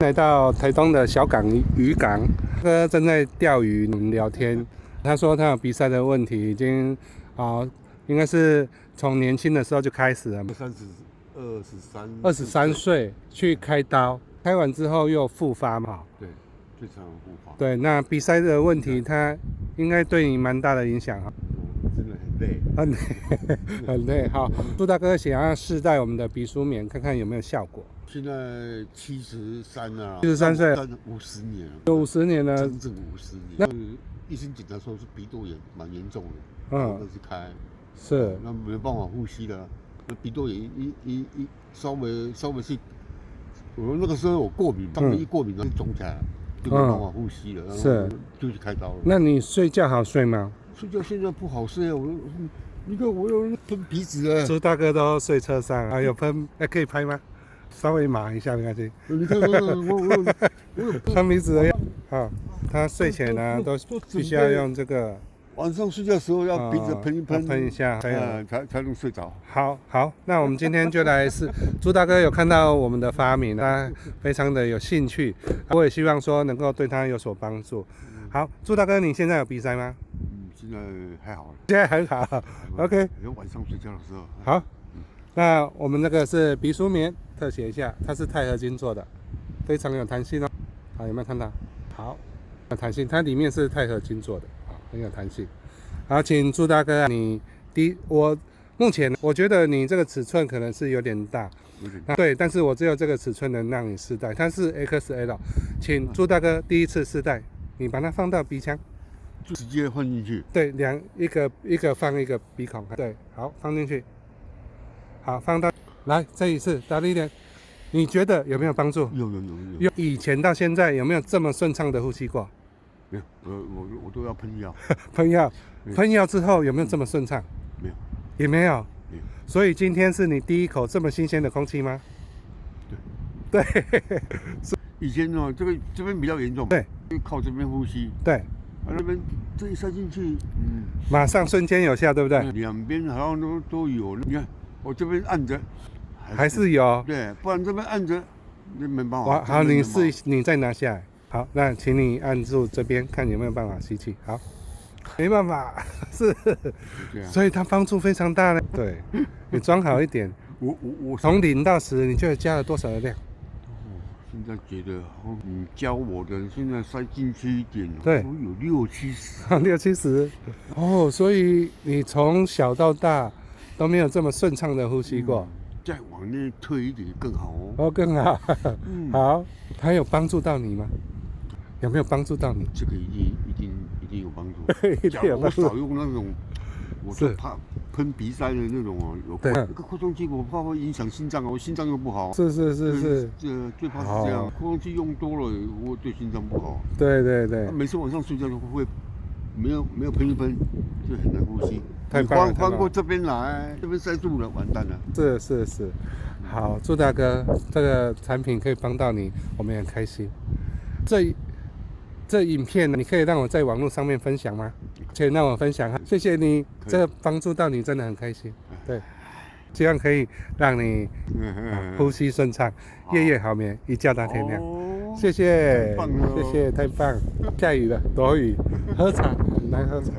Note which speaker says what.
Speaker 1: 来到台东的小港渔港，哥正在钓鱼聊天。他说他有鼻塞的问题，已经应该是从年轻的时候就开始了。23岁去开刀，开完之后又复发嘛。
Speaker 2: 对，最常复发。
Speaker 1: 对，那鼻塞的问题，它应该对你蛮大的影响哈。
Speaker 2: 真的很累，
Speaker 1: 很累，很累。好，朱大哥想要试戴我们的鼻舒眠，看看有没有效果。
Speaker 2: 现在73了
Speaker 1: ，73岁
Speaker 2: ，50年了，
Speaker 1: 有50年了，
Speaker 2: 整整50年。那医生检查说是鼻窦炎，蛮严重的，那是开，
Speaker 1: 是，
Speaker 2: 那没办法呼吸了。那鼻窦炎稍微是，我那个时候有过敏，一过敏就肿起来，就没办法呼吸了，然后就去开刀了。
Speaker 1: 那你睡觉好睡吗？
Speaker 2: 睡觉现在不好睡啊，你看我有喷鼻子啊。
Speaker 1: 朱大哥都睡车上啊，有喷，可以拍吗？稍微码一下没关系。
Speaker 2: 你看我有
Speaker 1: 喷鼻子的药啊，他睡前呢都必须要用这个。
Speaker 2: 晚上睡觉的时候要鼻子喷
Speaker 1: 一下，
Speaker 2: 才能睡着。
Speaker 1: 好，那我们今天就来试。朱大哥有看到我们的发明，他非常的有兴趣，我也希望说能够对他有所帮助。好，朱大哥，你现在有鼻塞吗？
Speaker 2: 现在还好了。
Speaker 1: 现在很好。OK。
Speaker 2: 有晚上睡觉的时候。
Speaker 1: 好，那我们这个是鼻舒眠，特写一下，它是钛合金做的，非常有弹性哦。好，有没有看到？好，有弹性，它里面是钛合金做的，很有弹性。好，请朱大哥，我目前我觉得你这个尺寸可能是有点大，对，但是我只有这个尺寸能让你试戴，它是 XL， 请朱大哥第一次试戴，你把它放到鼻腔，
Speaker 2: 就直接放进去。
Speaker 1: 对，一个放一个鼻孔，对，好，放进去，好，放到，来，这一次大力一点，你觉得有没有帮助？
Speaker 2: 有。
Speaker 1: 以前到现在有没有这么顺畅的呼吸过？
Speaker 2: 没有，我都要喷药。
Speaker 1: 喷药之后有没有这么顺畅？
Speaker 2: 没有，
Speaker 1: 也没有。所以今天是你第一口这么新鲜的空气吗？对。
Speaker 2: 以前呢，这边比较严重，
Speaker 1: 对，
Speaker 2: 就靠这边呼吸。
Speaker 1: 对。
Speaker 2: 那边这一塞进去，
Speaker 1: 马上瞬间有效，对不对？
Speaker 2: 两边好像都有。你看我这边按着，
Speaker 1: 还是有。
Speaker 2: 对，不然这边按着，那没办法。
Speaker 1: 好，你再拿下来。好，那请你按住这边，看有没有办法吸气。好，没办法，是，所以它帮助非常大呢。对，你装好一点。
Speaker 2: 我
Speaker 1: 从0到10，你觉得加了多少的量？
Speaker 2: 现在觉得，你教我的，现在塞进去一点，
Speaker 1: 对，
Speaker 2: 有60-70。
Speaker 1: 60-70。哦，所以你从小到大都没有这么顺畅的呼吸过。
Speaker 2: 再往内推一点更好哦。
Speaker 1: 更好。好，它有帮助到你吗？有没有帮助到你？
Speaker 2: 这个一定有帮助。
Speaker 1: 一定有帮助。
Speaker 2: 我少用那种，我是怕喷鼻塞的那种哦。对。那个扩充器我怕会影响心脏，我心脏又不好。
Speaker 1: 是。
Speaker 2: 最怕是这样，扩充器用多了，我对心脏不好。
Speaker 1: 对。
Speaker 2: 每次晚上睡觉都会没有喷一喷，就很难呼吸。
Speaker 1: 太棒了！
Speaker 2: 翻过这边来，这边塞住了，完蛋了。
Speaker 1: 是。好，朱大哥，这个产品可以帮到你，我们也很开心。这影片你可以让我在网络上面分享吗？可以让我分享，谢谢你，这个帮助到你真的很开心。对，希望可以让你呼吸顺畅，夜夜好眠，一觉到天亮。谢谢，谢谢，太棒！下雨了，躲雨，喝茶，来喝茶。